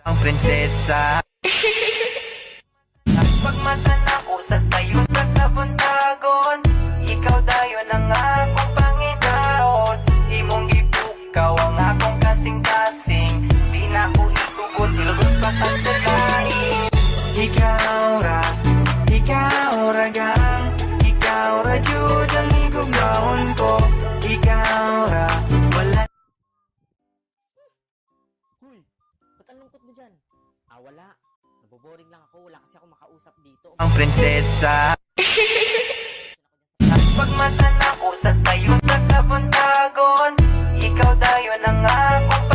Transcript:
ang prinsesa. Pagmatan ako sa sayo sa kabuntagon, ikaw dayon ang akong Panginoon. Imong gipukaw ang akong kasing-kasing, di na ko itugot, ilugot pa pagdalain. Ikaw ra gang, ikaw ra jud ang igugnaon ko. Ikaw ra, wala. Huy, ba't ang lungkot mo dyan? Wala. Naboboring lang ako. Wala kasi ako makausap dito. Ang prinsesa. Pagmatan ako sa sayo sa kabuntagon, ikaw dayon ang akong